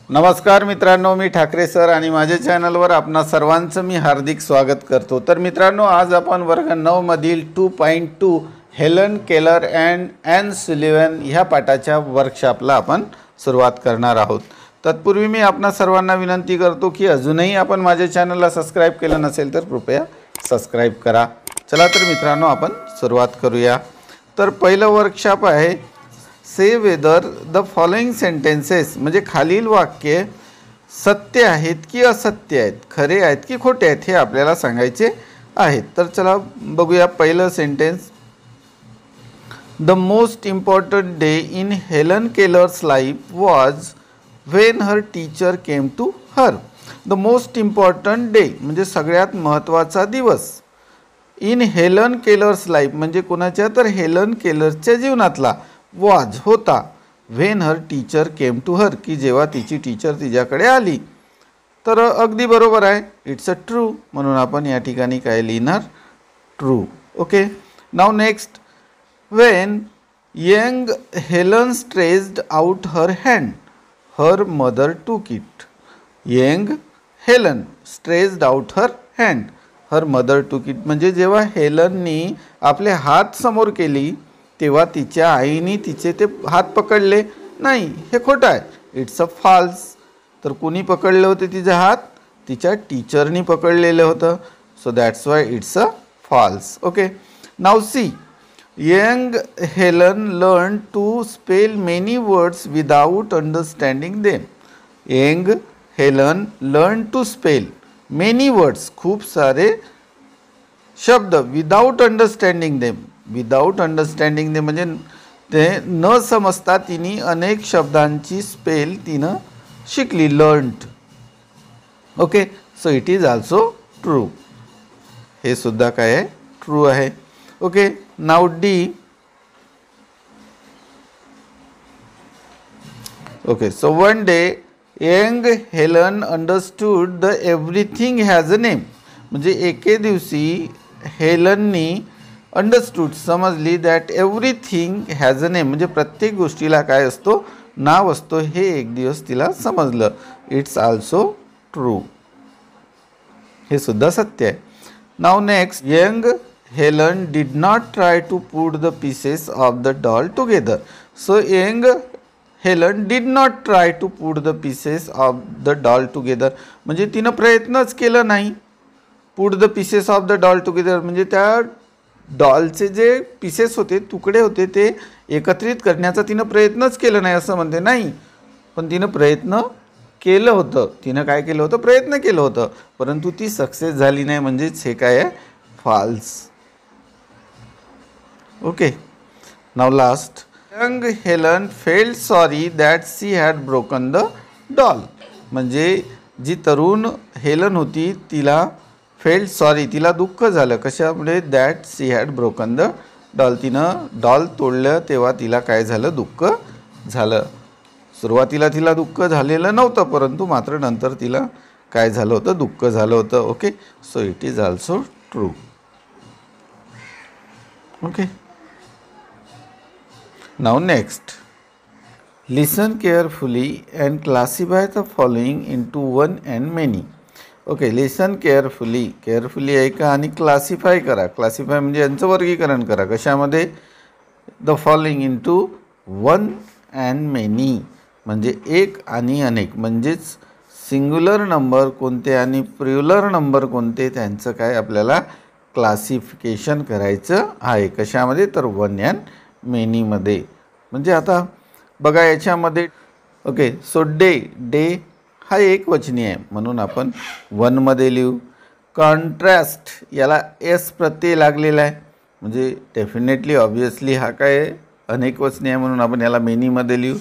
नमस्कार मित्रांनो, मी ठाकरे सर आणि माझ्या चॅनलवर आपणा सर्वांचं मी हार्दिक स्वागत करतो। तर मित्रांनो, आज आपण वर्ग 9 मधील 2.2 Helen Keller and and Sullivan ह्या पाठाच्या वर्कशॉपला आपण सुरुवात करणार आहोत। तत्पूर्वी मी आपणा सर्वांना विनंती करतो की अजूनही आपण माझ्या चॅनलला सबस्क्राइब केलं नसेल तर कृपया सबस्क्राइब करा। चला तर मित्रांनो, आपण सुरुवात करूया। तर पहिलं वर्कशॉप आहे से वेदर द फॉलोइंग सेंटेन्सेस, म्हणजे खालील वाक्य सत्य आहेत की असत्य आहेत, खरे आहेत की खोटे आहेत हे आपल्याला सांगायचे आहेत। तर चला बघूया पहिलं sentence. The most important day in Helen Keller's life was when her teacher came to her. The most important day म्हणजे सगळ्यात महत्त्वाचा दिवस इन हेलन केलर्स लाईफ म्हणजे कोणाच्या, तर हेलन केलरच्या जीवनातला। वॉज होता, when her teacher came to her की जेव्हा तिची टीचर तिच्याकडे आली। तर अगदी बरोबर आहे, इट्स अ ट्रू, म्हणून आपण या ठिकाणी काय लिहिणार, true. Okay, now next. When young Helen stretched out her hand her mother टूक it. Young Helen stretched out her hand her mother टूक इट म्हणजे जेव्हा हेलननी आपले हात समोर केली तेव्हा तिच्या आईने तिचे ते हात पकडले नाही, हे खोटं आहे, इट्स अ फॉल्स। तर कोणी पकडले होते तिचे हात, तिच्या टीचरनी पकडलेले होतं, so that's why it's a false. Okay, now see. Young Helen learn to spell many words without understanding them. Young Helen learn to spell many words खूप सारे शब्द without understanding them. Without understanding them म्हणजे ते न समजता तिने अनेक शब्दांची स्पेल तिनं शिकली, learned. Okay, so it is also true, हे सुद्धा काय आहे, ट्रू आहे। Okay, now D. Okay, so one day young Helen understood the everything has a name म्हणजे एके दिवशी हेलननी अंडरस्टूड समजली that everything has a name म्हणजे प्रत्येक गोष्टीला काय असतो, नाव असतो, हे एक दिवस तिला समजलं, इट्स ऑल्सो ट्रू, हे सुद्धा सत्य आहे। Now next. Young Helen did not try to put the pieces of the doll together. So young Helen did not try to put the pieces of the doll together म्हणजे तिनं प्रयत्नच केलं नाही, put the pieces of the doll together म्हणजे त्या डॉलचे जे pieces होते, तुकडे होते, ते एकत्रित करण्याचा तिनं प्रयत्नच केलं नाही असं म्हणते नाही, पण तिनं प्रयत्न केलं होतं। तिनं काय केलं होतं, प्रयत्न केलं होतं, परंतु ती सक्सेस झाली नाही, म्हणजेच हे काय आहे, false. Okay, now last. Young Helen felt sorry that she had broken the doll म्हणजे जी तरुण हेलन होती तिला फेल्ट सॉरी, तिला दुःख झालं, कशामुळे, that she had broken the doll, तिनं डॉल तोडलं तेव्हा तिला काय झालं, दुःख झालं। सुरुवातीला तिला दुःख झालेलं नव्हतं, परंतु मात्र नंतर तिला काय झालं होतं, दुःख झालं होतं। Okay, so it is also true. Okay, now next. Listen carefully and classify the following into one and many. Okay, listen carefully, carefully ऐका आणि क्लासिफाय करा। क्लासिफाय म्हणजे यांचं वर्गीकरण करा, कशामध्ये, the following into one and many म्हणजे एक आणि अनेक, म्हणजेच सिंग्युलर नंबर कोणते आणि प्लुरल नंबर कोणते त्यांचं काय आपल्याला क्लासिफिकेशन करायचं आहे, कशामध्ये, तर वन अँड मेनीमध्ये। म्हणजे आता बघा याच्यामध्ये, ओके, सो डे, डे हा एक वचनी आहे म्हणून आपण वनमध्ये लिहू। कॉन्ट्रास्ट याला एस प्रत्यय लागलेला आहे म्हणजे डेफिनेटली ऑब्वियसली हा काय अनेक वचनी आहे म्हणून आपण याला मेनीमध्ये लिहू।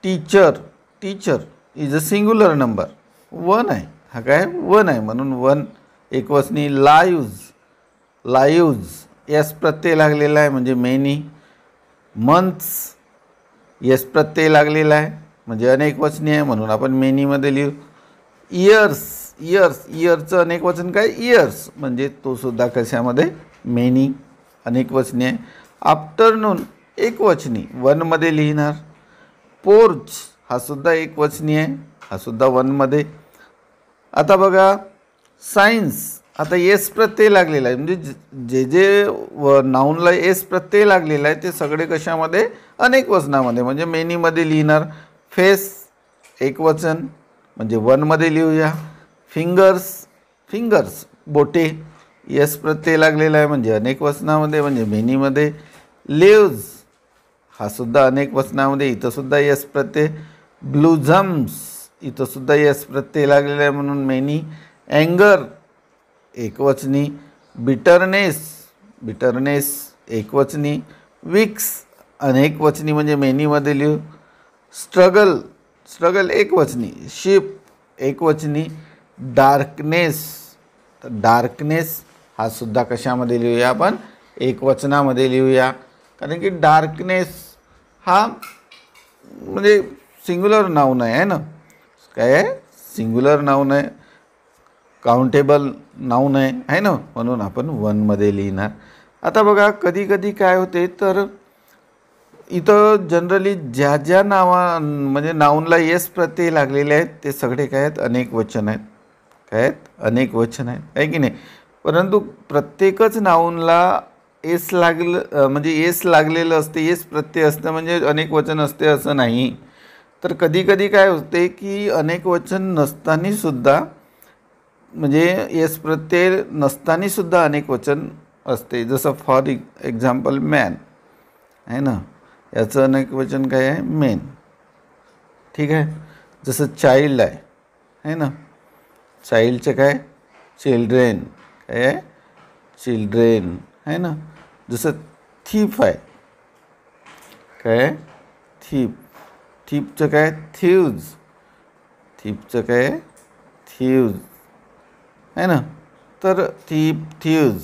Teacher, teacher is a singular number, one आहे, हा काय वन आहे म्हणून वन एक वचनी। लाईव्ज, लाईव्ज एस प्रत्यय लागलेला आहे म्हणजे मेनी। मंथ्स एस प्रत्यय लागलेला आहे म्हणजे अनेक वचनी आहे म्हणून आपण मेनीमध्ये लिहू। इयर्स, इयर्स, इयरचं अनेक वचन काय, इयर्स म्हणजे तो सुद्धा कशामध्ये, मेनी, अनेक वचनी आहे। आफ्टरनून एक वचनी, वनमध्ये लिहिणार। पोर्च हा सुद्धा एक वचनी आहे, हा सुद्धा वनमध्ये. आता बघा सायन्स, आता एस प्रत्यय लागलेला आहे, म्हणजे जे जे नाऊनला एस प्रत्यय लागलेला आहे ते सगळे कशामध्ये, अनेक वचनामध्ये, म्हणजे मेनीमध्ये लिहिणार. फेस एकवचन म्हणजे वनमध्ये लिहूया. फिंगर्स, फिंगर्स बोटे, एस प्रत्यय लागलेला आहे म्हणजे अनेक वचनामध्ये, म्हणजे मेनीमध्ये. लिव्ज हा सुद्धा अनेक वचनामध्ये, इथं सुद्धा एस प्रत्यय. ब्लूझम्स इथं सुद्धा एस प्रत्यय लागलेला आहे म्हणून मेनी. अँगर एकवचनी. बिटरनेस, बिटरनेस एकवचनी. विक्स अनेक वचनी म्हणजे मेनीमध्ये लिहू. स्ट्रगल, स्ट्रगल एकवचनी. शिप एकवचनी. डार्कनेस, डार्कनेस हा सुद्धा कशामध्ये लिहूया आपण, एकवचनामध्ये लिहूया. कारण की डार्कनेस हा म्हणजे सिंग्युलर नाऊन आहे ना, काय आहे, सिंग्युलर नाऊन आहे, काउंटेबल नाऊन आहे ना, म्हणून आपण वनमध्ये लिहिणार. आता बघा कधी कधी काय होते, तर इथं जनरली ज्या ज्या म्हणजे नाऊनला येस प्रत्यय लागलेले आहेत ते सगळे काय आहेत, अनेक वचन आहेत. काय आहेत, अनेक वचन आहेत, आहे की नाही. परंतु प्रत्येकच नाऊनला एस लागलं म्हणजे एस लागलेलं असते, एस प्रत्यय असतं म्हणजे अनेक वचन असते असं नाही. तर कधी कधी काय होते की अनेक वचन नसतानासुद्धा, म्हणजे एस प्रत्यय नसतानासुद्धा अनेक वचन असते. जसं फॉर एक्झाम्पल मॅन आहे ना, याचं अनेक वचन काय आहे, मेन. ठीक आहे. जसं चाइल्ड आहे ना, चाइल्डचं काय, चिल्ड्रेन, काय आहे, चिल्ड्रेन आहे ना. जसं थीफ आहे, काय, थीफ, थीफचं काय, थीव्ज, थीफचं काय, थीव्ज आहे ना. तर थीफ, थीव्ज.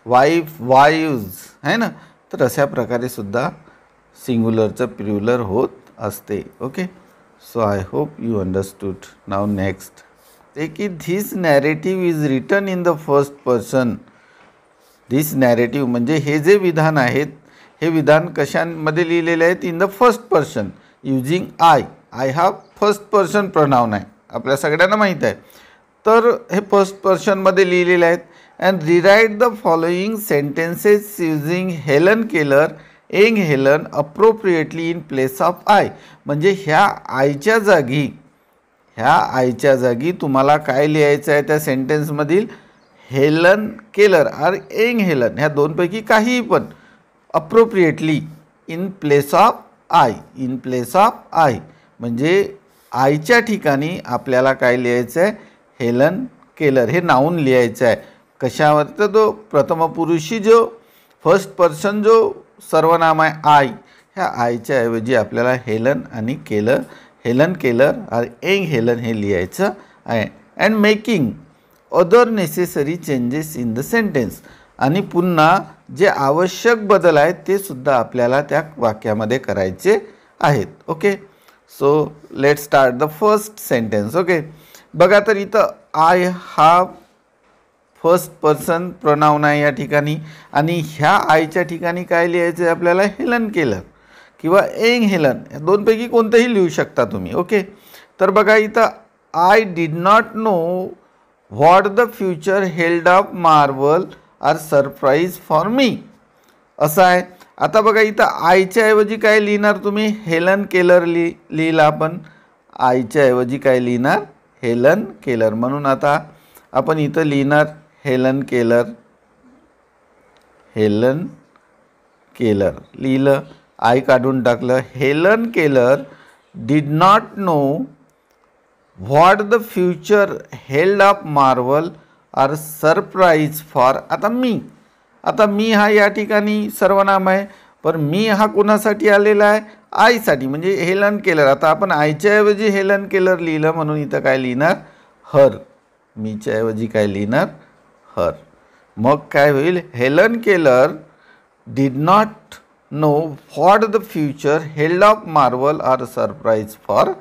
वाईफ, वाईव्ज आहे ना. तर अशा प्रकारे सुद्धा सिंग्युलरचं प्लुरल होत असते. Okay, so I hope you understood. Now next ते की this narrative is written in the first person. This narrative म्हणजे हे जे विधान आहेत, हे विधान कशामध्ये लिहिलेले आहेत, in the first person using I. I हा फर्स्ट पर्सन प्रोनाउन आहे, आपल्या सगळ्यांना माहीत आहे. तर हे फर्स्ट पर्सनमध्ये लिहिलेले आहेत. And rewrite the following sentences using Helen Keller, Ang Helen appropriately in place of I. म्हणजे ह्या आयच्या जागी, ह्या आयच्या जागी तुम्हाला काय लिहायचं आहे त्या सेंटेन्समधील, हेलन केलर और एंग हेलन ह्या दोनपैकी काहीही पण, appropriately in place of I, in place of I म्हणजे आयच्या ठिकाणी आपल्याला काय लिहायचं आहे, हेलन केलर हे नाऊन लिहायचं आहे. कशावर, तर तो प्रथमपुरुषी जो फर्स्ट पर्सन जो सर्वनाम आहे आय, ह्या आयच्या ऐवजी आपल्याला हेलन आणि केलर, हेलन केलर और एंग हेलन हे लिहायचं आहे. And making other necessary changes in the sentence, आणि पुन्हा जे आवश्यक बदल आहेत ते सुद्धा आपल्याला त्या वाक्यामध्ये करायचे आहेत. Okay, so let start the first sentence. Okay, बघा तर इथं आय हा फर्स्ट पर्सन प्रोनाउन आहे या ठिकाणी, आणि ह्या आयच्या ठिकाणी काय लिहायचं आहे आपल्याला, हेलन केलर किंवा एंग हेलन, या दोनपैकी कोणतंही लिहू शकता तुम्ही. ओके, तर बघा इथं I did not know what the future held of marvel or surprise for me असं आहे. आता बघा इथं आयच्या ऐवजी काय लिहिणार तुम्ही, हेलन केलर लिहिला आपण. आयच्या ऐवजी काय लिहिणार, हेलन केलर. म्हणून आता आपण इथं लिहिणार हेलन केलर, हेलन केलर लिहिलं, आय काढून टाकलं. Helen Keller did not know what the future held of marvel or surprise for. आता मी, आता मी हा या ठिकाणी सर्वनाम आहे, पण मी हा कोणासाठी आलेला आहे, आयसाठी, म्हणजे हेलन केलर. आता आपण आयच्या ऐवजी हेलन केलर लिहिलं म्हणून इथं काय लिहिणार, हर. मीच्या ऐवजी काय लिहिणार, हर. मग काय होईल, Helen Keller did not know what the future held of marvel or surprise for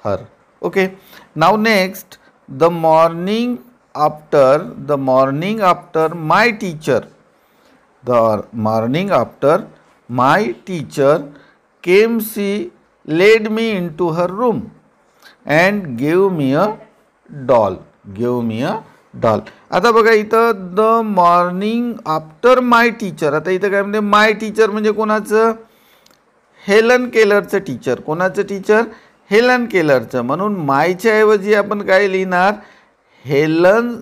her. Okay, now next the morning after, the morning after my teacher, the morning after my teacher came she led me into her room. And give me a doll. Give me a doll. आता बघा इथं the morning after my teacher. आता इथं काय म्हणजे my teacher म्हणजे कोणाचं? हेलन केलरचं टीचर. कोणाचं टीचर? हेलन केलरचं. म्हणून मायच्या ऐवजी आपण काय लिहिणार? हेलन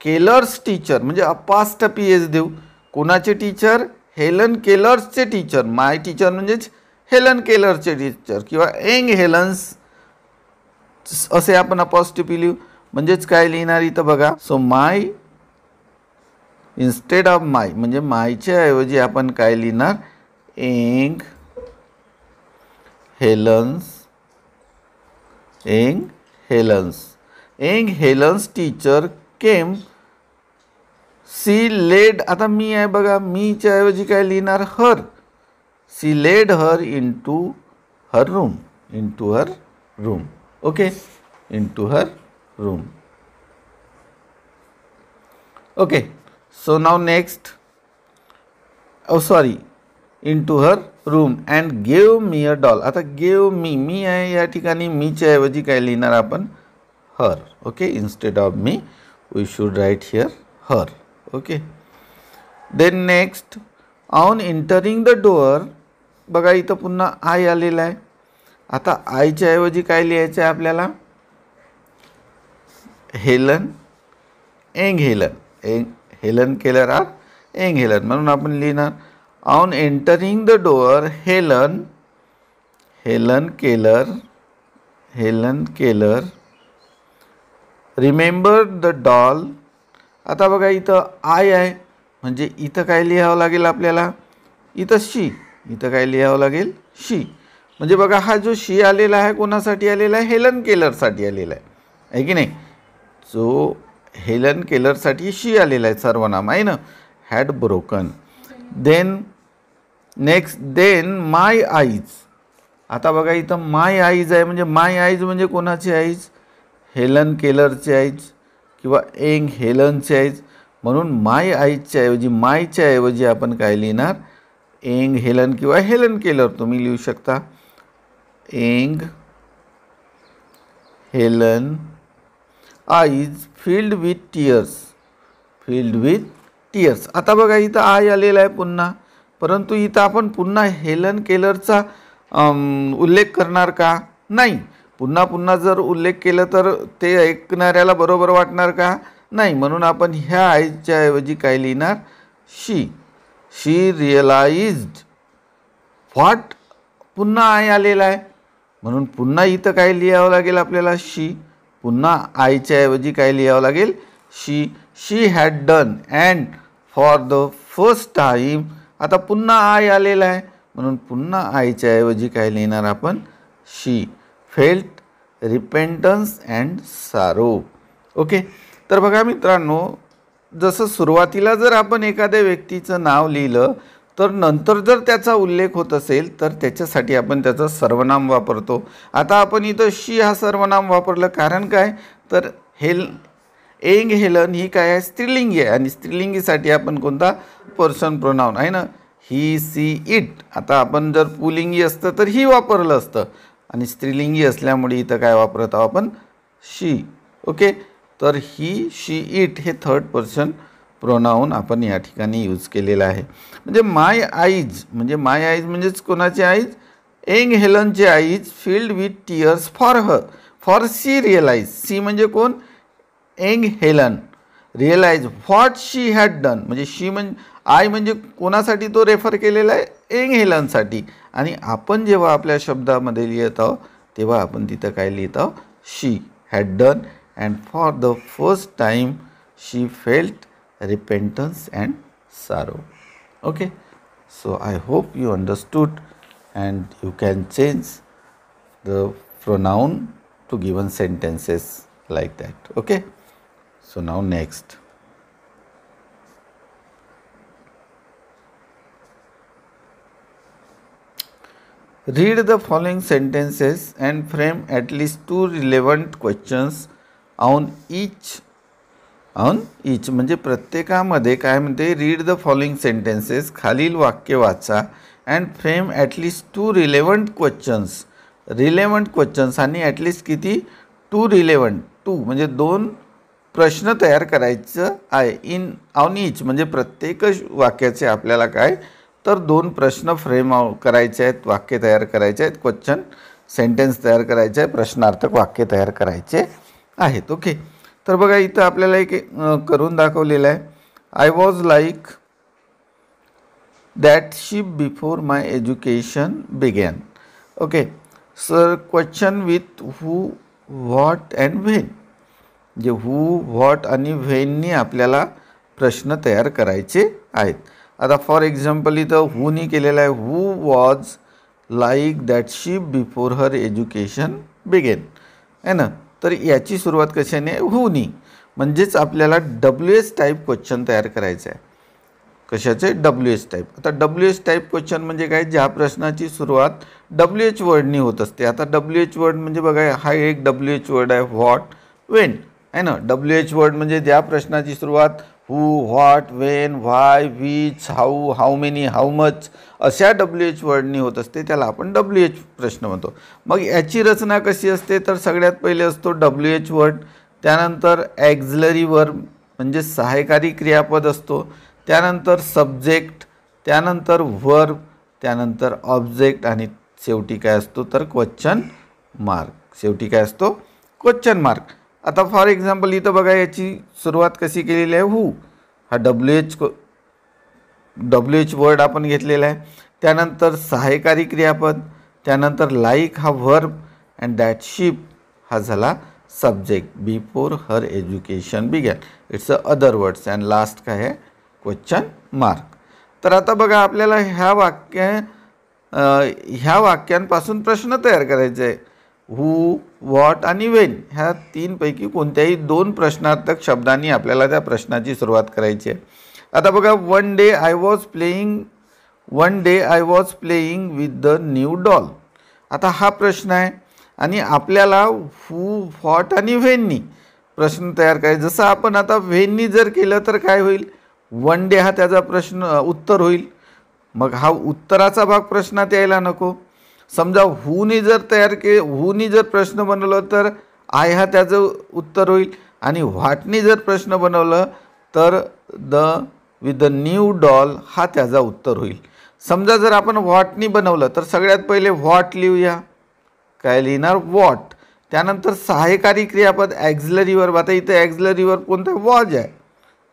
केलर्स टीचर म्हणजे अपास्ट पीएस देऊ. कोणाचे टीचर? हेलन केलर्सचे टीचर. माय टीचर म्हणजेच हेलन केलरचे टीचर किंवा एंग हेलन्स असे आपण अपॉस्ट्रोफी लिहू. म्हणजेच काय लिहिणार इथं बघा. So my instead of my म्हणजे मायच्या ऐवजी आपण काय लिहिणार? Young Helen's. Young Helen's. Young Helen's teacher came. She led. आता मी आहे बघा, मीच्या ऐवजी काय लिहिणार? Her. She led her into her room. Into her room. Okay. Into her room. Okay. So now next. Sorry, into her room and give me a doll. आता give me आहे या ठिकाणी मीच्या ऐवजी काय लिहिणार आपण? Her. Okay. Instead of me we should write here her. Okay. Then next, on entering the door. बघा इथं पुन्हा आय आलेला आहे. आता आयच्या ऐवजी काय लिहायचं आहे आपल्याला? हेलन. एंग हेलन. हेलन केलर आर एंग हेलन. म्हणून आपण लिहिणार on entering the door Helen. Helen Keller. Helen Keller remember the doll. आता बघा इथं आय आहे म्हणजे इथं काय लिहावं लागेल आपल्याला? इथं शी. इथं काय लिहावं लागेल? शी. म्हणजे बघा हा जो शी आलेला आहे कोणासाठी आलेला आहे? हेलन केलरसाठी आलेला आहे की नाही? जो हेलन केलरसाठी शी आलेला आहे सर्वनाम आहे ना. Had broken. Then next, then my eyes. आता बघा इथं माय आईज आहे म्हणजे माय आईज म्हणजे कोणाची आईज? हेलन केलरची आईज किंवा एंग हेलनची आईज. म्हणून माय आईजच्या ऐवजी मायच्या ऐवजी आपण काय लिहिणार? एंग हेलन किंवा हेलन केलर तुम्ही लिहू शकता. Young Helen eyes filled with tears. Filled with tears. आता बघा इथं आय आलेला आहे पुन्हा, परंतु इथं आपण पुन्हा हेलन केलरचा उल्लेख करणार का? नाही. पुन्हा पुन्हा जर उल्लेख केलं तर ते ऐकणाऱ्याला बरोबर वाटणार का? नाही. म्हणून आपण ह्या आईच्या ऐवजी काय लिहिणार? शी. शी रिअलाइज्ड व्हॉट. पुन्हा आय आलेला आहे म्हणून पुन्हा इथं काय लिहावं लागेल आपल्याला? शी. पुन्हा आयच्या ऐवजी काय लिहावं लागेल? She. She had done and for the first time. आता पुन्हा आय आलेला आहे म्हणून पुन्हा आयच्या ऐवजी काय लिहिणार आपण? शी फेल्ट रिपेंटन्स अँड सारो. ओके. तर बघा मित्रांनो, जसं सुरुवातीला जर आपण एखाद्या व्यक्तीचं नाव लिहिलं तर नंतर जर त्याचा उल्लेख होत असेल तर त्याच्यासाठी आपण त्याचं सर्वनाम वापरतो. आता आपण इथं शी हा सर्वनाम वापरलं कारण काय? तर एंग हेलन ही काय आहे? स्त्रीलिंगी आहे आणि स्त्रीलिंगीसाठी आपण कोणता? पर्सन प्रोनाउन आहे ना. ही, सी, इट. आता आपण जर पुलिंगी असतं तर ही वापरलं असतं आणि स्त्रीलिंगी असल्यामुळे इथं काय वापरत आहोत आपण? शी. ओके. तर ही, शी, इट हे थर्ड पर्सन प्रोनाउन आपण या ठिकाणी यूज केलेला आहे. म्हणजे माय आईज म्हणजेच कोणाची आईज? एंग हेलनचे eyes filled with tears for her. For she realize. She म्हणजे कोण? Young Helen. Realize what she had done म्हणजे शी म्हणजे आय म्हणजे कोणासाठी तो रेफर केलेला आहे? एंग हेलनसाठी. आणि आपण जेव्हा आपल्या शब्दामध्ये लिहित आहोत तेव्हा आपण तिथं काय लिहित आहोत? She had done and for the first time she felt repentance and sorrow. Okay, so I hope you understood and you can change the pronoun to given sentences like that. Okay, so now next, read the following sentences and frame at least 2 relevant questions on each म्हणजे प्रत्येकामध्ये काय म्हणते? Read the following sentences. खालील वाक्य वाचा and frame at least 2 relevant questions relevant questions आणि at least किती 2 relevant 2 म्हणजे 2 प्रश्न तयार करायचं आहे इन ऑन ईच म्हणजे प्रत्येक वाक्याचे आपल्याला काय तर 2 प्रश्न फ्रेम करायचे आहेत, वाक्य तयार करायचे आहेत, क्वेश्चन सेंटेन्स तयार करायचे आहे, प्रश्नार्थक वाक्य तयार करायचे आहेत. ओके, तर बघा इथं आपल्याला एक करून दाखवलेलं आहे. I was like that ship before my education begin. Okay, sir question with who what and when म्हणजे हू व्हॉट आणि व्हेननी आपल्याला प्रश्न तयार करायचे आहेत. आता फॉर एक्झाम्पल इथं हूनी केलेलं आहे. Who was like that ship before her education began आहे ना. तर याची सुरुवात कशाने हूनी म्हणजेच आपल्याला WH टाईप क्वेश्चन तयार करायचं आहे. कशाचे WH टाईप. आता WH टाईप क्वेश्चन म्हणजे काय ज्या प्रश्नाची सुरुवात WH वर्डनी होत असते. आता WH वर्ड म्हणजे बघा हा एक WH वर्ड आहे व्हॉट वेन आहे ना. WH वर्ड म्हणजे ज्या प्रश्नाची सुरुवात who what when why which how how many how much अशा WH वर्डनी होत असते त्याला आपण WH प्रश्न म्हणतो. मग याची रचना कशी असते तर सगळ्यात पहिले असतो WH वर्ड, त्यानंतर ॲक्झिलरी वर्ब म्हणजे सहायकारी क्रियापद असतो, त्यानंतर सब्जेक्ट, त्यानंतर वर्ब, त्यानंतर ऑब्जेक्ट आणि शेवटी काय असतो तर क्वेश्चन मार्क. शेवटी काय असतो क्वेश्चन मार्क. आता फॉर एक्झाम्पल इथं बघा याची सुरुवात कशी केलेली आहे हू हा WH वर्ड आपण घेतलेला आहे, त्यानंतर सहायकारी क्रियापद, त्यानंतर लाईक हा वर्ब अँड दॅट शिप हा झाला subject before her education begin it's a other words and last काय आहे क्वेश्चन मार्क. तर आता बघा आपल्याला ह्या वाक्यांपासून प्रश्न तयार करायचे आहे. हू व्हॉट आणि वेन ह्या 3 पैकी कोणत्याही 2 प्रश्नार्थक शब्दांनी आपल्याला त्या प्रश्नाची सुरुवात करायची आहे. आता बघा one day I was playing with the new doll. आता हा प्रश्न आहे आणि आपल्याला हू व्हॉट आणि व्हेननी प्रश्न तयार करायचा. जसं आपण आता व्हेननी जर केलं तर काय होईल वन डे हा त्याचा प्रश्न उत्तर होईल. मग हा उत्तराचा भाग प्रश्नात यायला नको. समजा हूनी जर प्रश्न बनवलं तर आय हा त्याचं उत्तर होईल आणि व्हॉटनी जर प्रश्न बनवलं तर विथ द न्यू डॉल हा त्याचा उत्तर होईल. समजा जर आपण व्हॉटनी बनवलं तर सगळ्यात पहिले व्हॉट लिहूया. काय लिहिणार व्हॉट, त्यानंतर सहायकारी क्रियापद ॲक्झिलरी वर्ब. आता इथे ॲक्झिलरी वर्ब कोणता वॉज आहे.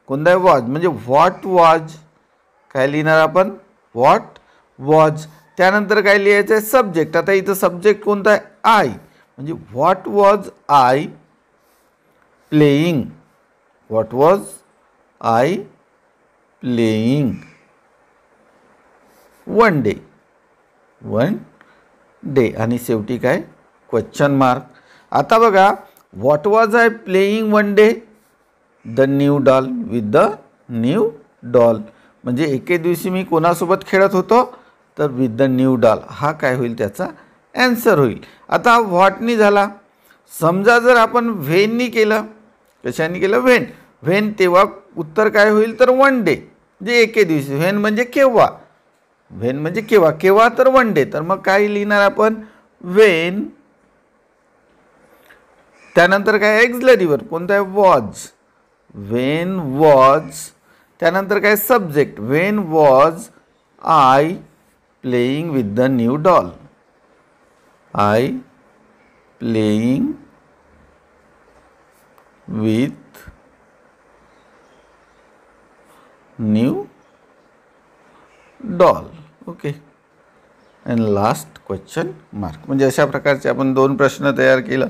कोणता आहे वॉज म्हणजे व्हॉट वॉज काय लिहिणार आपण व्हॉट वॉज. त्यानंतर काय लिहायचं आहे सब्जेक्ट. आता इथं सब्जेक्ट कोणता आहे आय म्हणजे what was I playing. What was I playing one day आणि शेवटी काय क्वेश्चन मार्क. आता बघा what was I playing one day the new doll with the new doll म्हणजे एके दिवशी मी कोणासोबत खेळत होतो तर विथ द न्यू डॉल हा काय होईल त्याचा ॲन्सर होईल. आता व्हॉटनी झाला. समजा जर आपण व्हेननी केलं कशाने केलं व्हेन तेव्हा उत्तर काय होईल तर वन डे म्हणजे एके दिवशी. व्हेन म्हणजे केव्हा तर वन डे. तर मग काय लिहिणार आपण व्हेन, त्यानंतर काय ॲक्झिलरी वर्ब कोणता आहे वॉज. व्हेन वॉज, त्यानंतर काय subject when was I playing with the new doll. I playing with new doll. Okay and last question mark. म्हणजे अशा प्रकारचे आपण 2 प्रश्न तयार केलं.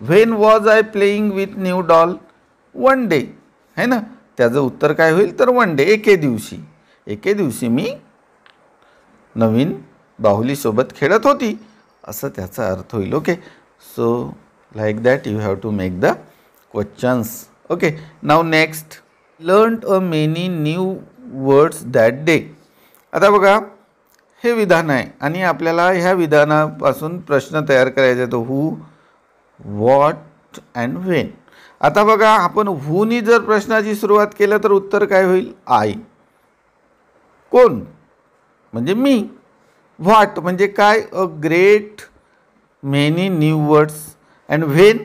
When was I playing with new doll one day है ना. त्याचं उत्तर काय होईल तर वन डे एके दिवशी मी नवीन बाहुलीसोबत खेळत होती असं त्याचा अर्थ होईल. Okay so like that you have to make the questions. Okay now next learn a many new words that day. आता बघा हे विधान आहे आणि आपल्याला ह्या विधानापासून प्रश्न तयार करायचा आहे. तो हू व्हॉट अँड व्हेन. आता बघा आपण हूनी जर प्रश्नाची सुरुवात केलं तर उत्तर काय होईल आय. कोण म्हणजे मी. व्हॉट म्हणजे काय अ great many new words and when,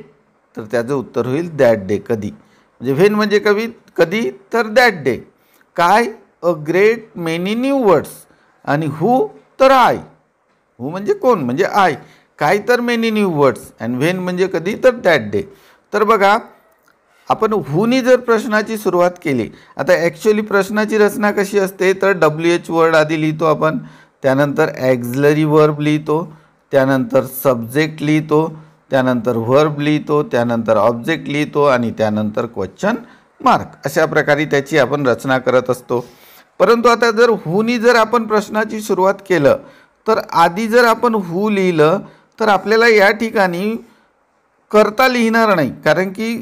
तर त्याचं उत्तर होईल दॅट डे, कधी. म्हणजे व्हेन म्हणजे कधी, तर दॅट डे. काय, अ ग्रेट मेनी न्यू वर्ड्स, आणि हू तर आय. हू म्हणजे कोण, म्हणजे आय. काय तर many new words and when म्हणजे कधी, तर दॅट डे. तर बघा, आपण हूनी जर प्रश्नाची सुरुवात केली, आता ॲक्च्युली प्रश्नाची रचना कशी असते, तर WH वर्ड आधी लिहितो आपण, त्यानंतर ॲक्झिलरी वर्ब लिहितो, त्यानंतर सब्जेक्ट लिहितो, त्यानंतर व्हर्ब लिहितो, त्यानंतर ऑब्जेक्ट लिहितो आणि त्यानंतर क्वेश्चन मार्क. अशा प्रकारे त्याची आपण रचना करत असतो. परंतु आता जर हूनी जर आपण प्रश्नाची सुरुवात केलं, तर आधी जर आपण हू लिहिलं तर आपल्याला या ठिकाणी करता लिहिणार नाही, कारण की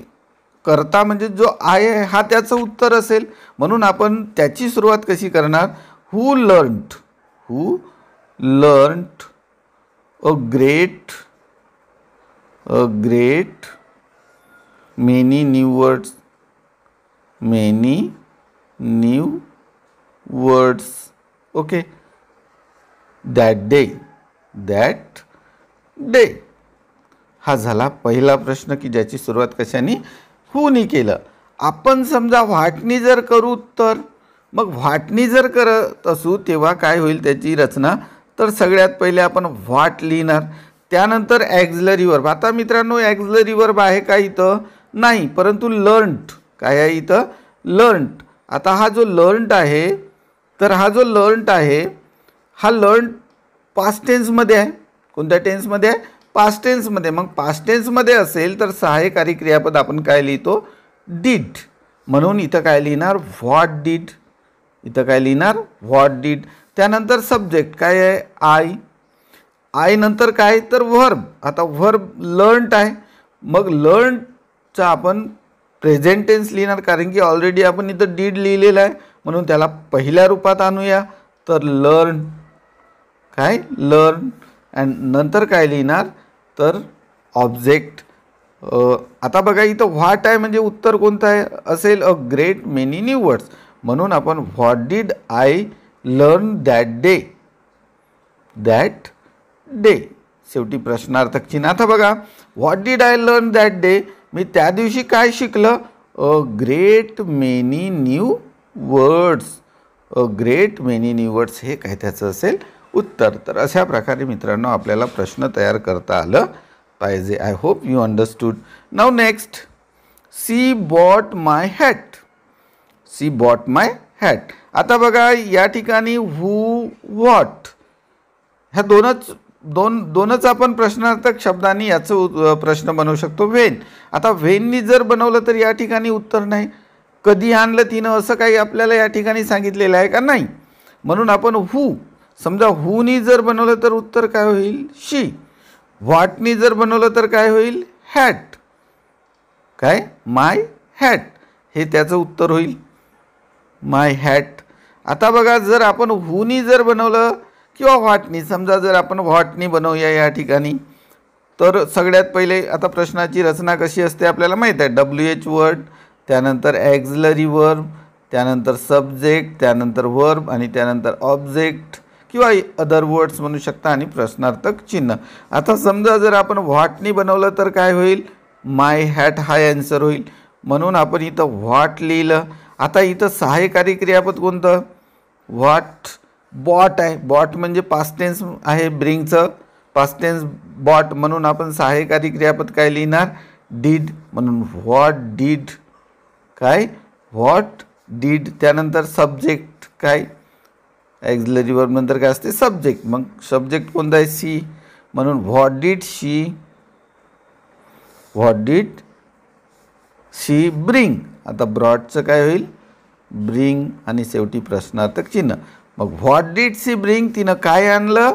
करता म्हणजे जो आहे हा त्याचं उत्तर असेल. म्हणून आपण त्याची सुरुवात कशी करणार, who learned a great many new words, okay, that day. हा झाला पहिला प्रश्न की ज्याची सुरुवात कशाने, हूनी केलं. आपण समजा व्हाटनी जर करू, तर मग व्हाटनी जर करत असू तेव्हा काय होईल त्याची रचना, तर सगळ्यात पहिले आपण व्हाट लिहिणार, त्यानंतर ॲक्झिलरी वर्ब. आता मित्रांनो ॲक्झिलरी वर्ब आहे का इथं, नाही, परंतु लर्न्ड काय आहे इथं, लर्न्ड. आता हा जो लर्न्ड आहे, तर हा जो लर्न्ड आहे हा लर्न्ड पास्ट टेन्समध्ये आहे. कोणत्या टेन्समध्ये आहे, पास्ट टेन्समध्ये. मग पास्ट टेन्समध्ये असेल तर सहाय्यकारी क्रियापद आपण काय लिहितो, डिड. म्हणून इथं काय लिहिणार, व्हॉट डिड. इथं काय लिहिणार, व्हॉट डिड. त्यानंतर सब्जेक्ट काय आहे, आय नंतर काय, तर व्हर्ब. आता व्हर्ब लर्न्ड आहे, मग लर्न्डचा आपण प्रेझेंट टेन्स लिहिणार, कारण की ऑलरेडी आपण इथं डिड लिहिलेलं आहे, म्हणून त्याला पहिल्या रूपात आणूया, तर लर्न अँड नंतर काय लिहिणार, तर ऑब्जेक्ट. आता बघा इथं व्हॉट आहे म्हणजे उत्तर कोणतं आहे असेल, a great many new words. म्हणून आपण what did I learn that day. शेवटी प्रश्नार्थक चिन्ह. आता बघा, what did I learn that day, मी त्या दिवशी काय शिकलं, a great many new words. हे काय त्याचं असेल उत्तर. तर अशा प्रकारे मित्रांनो आपल्याला प्रश्न तयार करता आलं पाहिजे. I hope you understood. Now next, see bought my hat. आता बघा या ठिकाणी हू व्हॉट ह्या दोनच आपण प्रश्नार्थक शब्दांनी याचं प्रश्न बनवू शकतो. व्हेन. आता व्हेननी जर बनवलं तर या ठिकाणी उत्तर नाही. कधी आणलं तिनं असं काही आपल्याला या ठिकाणी सांगितलेलं आहे का, नाही. म्हणून आपण हू, समजा हूनी जर बनवलं तर उत्तर काय होईल, शी. व्हॉटनी जर बनवलं तर काय होईल, हॅट. काय, माय हॅट, हे त्याचं उत्तर होईल, माय हॅट. आता बघा जर आपण हूनी जर बनवलं किंवा व्हॉटनी, समजा जर आपण व्हॉटनी बनवूया या ठिकाणी, तर सगळ्यात पहिले आता प्रश्नाची रचना कशी असते आपल्याला माहीत आहे. WH वर्ड, त्यानंतर ॲक्झिलरी वर्ब, त्यानंतर सब्जेक्ट, त्यानंतर वर्ब आणि त्यानंतर ऑब्जेक्ट किंवा अदर वर्ड्स म्हणू शकता आणि प्रश्नार्थक चिन्ह. आता समजा जर आपण व्हॉटनी बनवलं तर काय होईल, माय हॅट हा आन्सर होईल. म्हणून आपण इथं व्हॉट लिहिलं. आता इथं सहाय्यकारी क्रियापद कोणतं, व्हॉट. बॉट आहे, बॉट म्हणजे पास्ट टेन्स आहे, ब्रिंगचं पास्ट टेन्स बॉट. म्हणून आपण सहाय्यकारी क्रियापद काय लिहिणार, डीड. म्हणून व्हॉट डीड, काय, व्हॉट डीड. त्यानंतर सब्जेक्ट काय, ॲक्झिलरी वर्ब नंतर काय असते, सब्जेक्ट. मग सब्जेक्ट कोणता आहे, सी. म्हणून व्हॉट डीड शी ब्रिंग. आता ब्रॉडचं काय होईल, ब्रिंग आणि शेवटी प्रश्नार्थक चिन्ह. मग व्हॉट डीड शी ब्रिंग, तिनं काय आणलं,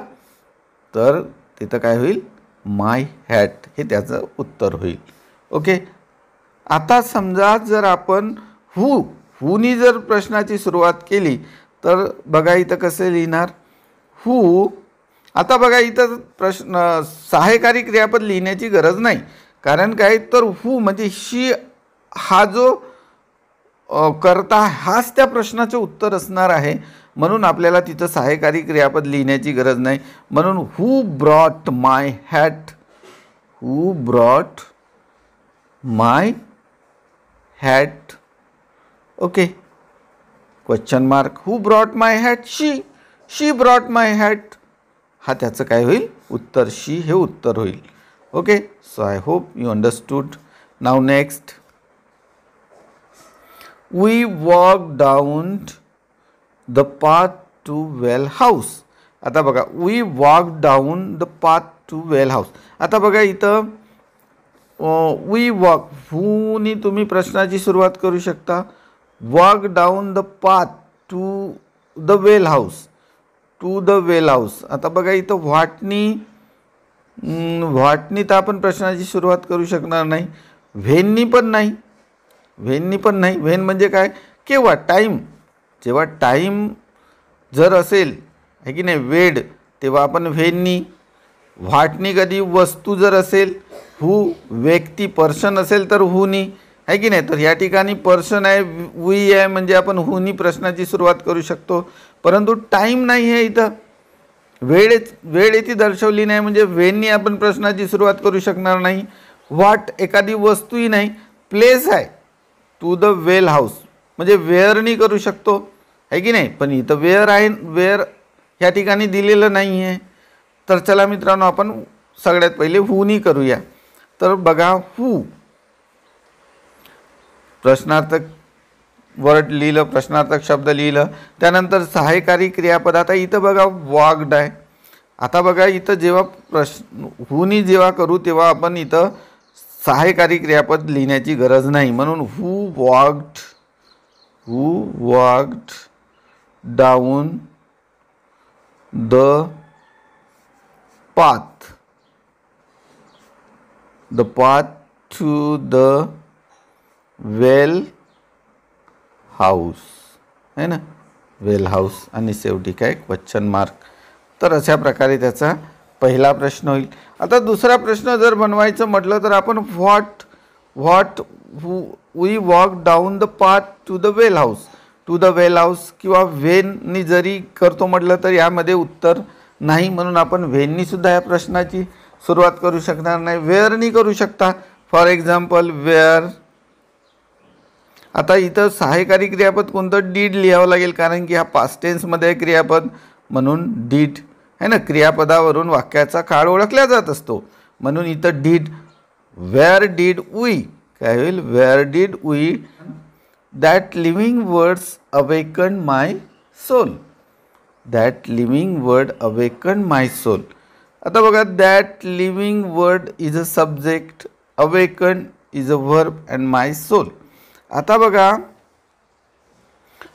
तर तिथं काय होईल, माय हॅट, हे त्याचं उत्तर होईल. ओके. आता समजा जर आपण हूनी जर प्रश्नाची सुरुवात केली तर बघा इथं कसं लिहिणार, हू. आता बघा इथं सहाय्यकारी क्रियापद लिहिण्याची गरज नाही, कारण काय, तर हू म्हणजे शी हा जो करता हाच त्या प्रश्नाचं उत्तर असणार आहे. म्हणून आपल्याला तिथं सहाय्यकारी क्रियापद लिहिण्याची गरज नाही. म्हणून who brought my hat Who brought my hat? Okay. Question mark. Who brought my hat? She. She brought my hat. हा त्याचं काय होईल? उत्तर. शी हे उत्तर होईल. Okay. So I hope you understood. Now next. We walked down the path to well house. आता बघा, we walked down the path to well house. आता बघा इथं we walk, who नी तुम्ही प्रश्नाची सुरुवात करू शकता. walk down the path to the well house. to the well house. आता बघा इथं व्हॉटनी तर आपण प्रश्नाची सुरुवात करू शकणार नाही. व्हेननी पण नाही. व्हेन म्हणजे काय? केव्हा? टाईम. जेव्हा टाईम जर असेल आहे की नाही वेळ, तेव्हा आपण व्हेननी. व्हॉटनी कधी वस्तू जर असेल, हू व्यक्ती पर्सन असेल तर हूनी, आहे की नाही. तर या ठिकाणी पर्सन आहे, वी आहे, म्हणजे आपण हूनी प्रश्नाची सुरुवात करू शकतो. परंतु टाईम नाही आहे इथं, वेळ इथे दर्शवली नाही, म्हणजे व्हेननी आपण प्रश्नाची सुरुवात करू शकणार नाही. व्हॉट एखादी वस्तूही नाही. प्लेस आहे, टू द वेल हाऊस, म्हणजे वेअरनी करू शकतो, आहे की नाही. पण इथं वेअर आहे, वेअर ह्या ठिकाणी दिलेलं नाही आहे. तर चला मित्रांनो, आपण सगळ्यात पहिले हूनी करूया. तर बघा, हू प्रश्नार्थक वर्ड लिहिलं, प्रश्नार्थक शब्द लिहिलं, त्यानंतर सहाय्यकारी क्रियापद. आता इथं बघा वॉक्ड आहे. आता बघा इथं जेव्हा हूनी जेव्हा करू तेव्हा आपण इथं सहाय्यकारी क्रियापद लिहिण्याची गरज नाही. म्हणून who walked down the path to the well house, है ना. वेल हाऊस आणि शेवटी काय? Question mark. तर अशा प्रकारे त्याचा पहिला प्रश्न होईल. आता दुसरा प्रश्न जर बनवायचं म्हटलं तर आपण what we walk down the path to the well house किंवा व्हेननी जरी करतो म्हटलं तर यामध्ये उत्तर नाही. म्हणून आपण व्हेननी सुद्धा या प्रश्नाची सुरुवात करू शकणार नाही. वेअरनी करू शकता. For example where. आता इथं सहाय्यकारी क्रियापद कोणतं? डीड लिहावं लागेल, कारण की हा पास्ट टेन्समध्ये आहे क्रियापद, म्हणून डीड है ना. क्रियापदावरून वाक्याचा काळ ओळखला जात असतो, म्हणून इथं डीड. वेअर डीड वी काय होईल? Where did we that living words awaken my soul. That living word awaken my soul. आता बघा, that living word is a subject, awaken is a verb and my soul. आता बघा,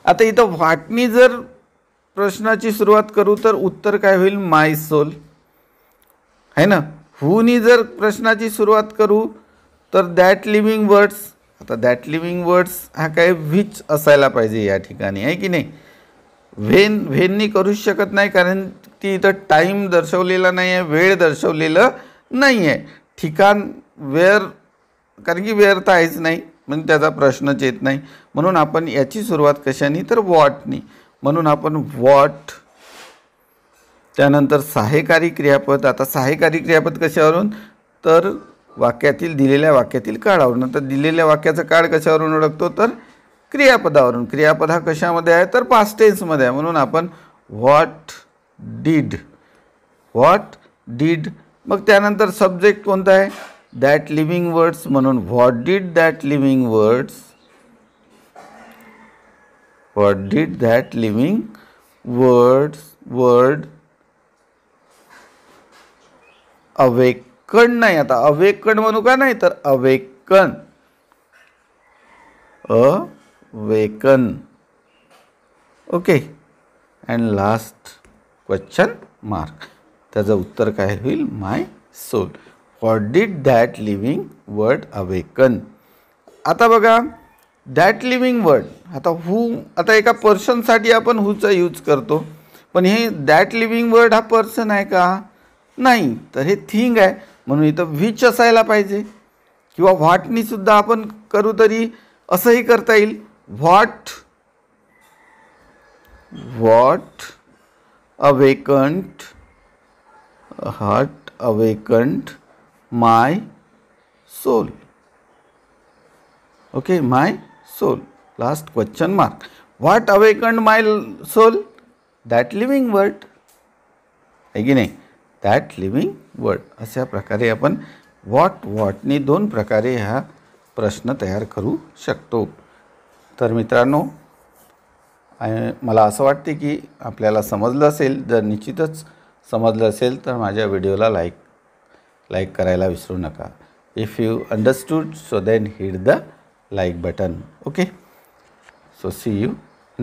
आता इथं व्हॉटनी जर प्रश्नाची सुरुवात करू तर उत्तर काय होईल? माय सोल, है ना. हूनी जर प्रश्नाची सुरुवात करू तर दॅट लिव्हिंग वर्ड्स. आता दॅट लिव्हिंग वर्ड्स हा काय? व्हिच असायला पाहिजे या ठिकाणी, आहे की नाही. व्हेननी करूच शकत नाही, कारण ती इथं टाईम दर्शवलेला नाही आहे, वेळ दर्शवलेलं नाही आहे. ठिकाण वेअर, कारण की वेअर तर आहेच नाही, म्हणजे त्याचा प्रश्नच येत नाही. म्हणून आपण याची सुरुवात कशाने? तर वॉटनी. म्हणून आपण वॉट. त्यानंतर सहाय्यकारी क्रियापद. आता सहाय्यकारी क्रियापद कशावरून? तर दिलेल्या वाक्यातील काळावरून. तर दिलेल्या वाक्याचा काळ कशावरून ओळखतो? तर क्रियापदावरून. क्रियापद हा कशामध्ये आहे? तर पास्ट टेन्समध्ये आहे. म्हणून आपण व्हॉट डीड. मग त्यानंतर सब्जेक्ट कोणता आहे? That living words. म्हणून what did that living word awaken नाही. आता अवेकन म्हणू का? नाही, तर awaken. Okay. And last question mark. त्याचं उत्तर काय होईल? My soul. What did that living word awaken. आता बघा, दॅट लिव्हिंग वर्ड. आता आता एका पर्सनसाठी आपण हूचा यूज करतो, पण हे दॅट लिव्हिंग वर्ड हा पर्सन आहे का? नाही. तर हे थिंग आहे, म्हणून इथं व्हिच असायला पाहिजे. किंवा व्हॉटनी सुद्धा आपण करू तरी असंही करता येईल. What awakened my soul. Okay, my soul. Last question mark. What awakened my soul? That living word. आहे की नाही, दॅट लिव्हिंग वर्ड. अशा प्रकारे आपण वॉटनी 2 प्रकारे हा प्रश्न तयार करू शकतो. तर मित्रांनो, मला असं वाटते की आपल्याला समजलं असेल. जर निश्चितच समजलं असेल तर माझ्या व्हिडिओला लाईक करायला विसरू नका. If you understood so then hit the like button. Okay, so see you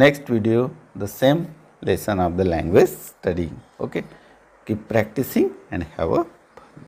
next video, the same lesson of the language studying. Okay, keep practicing and have a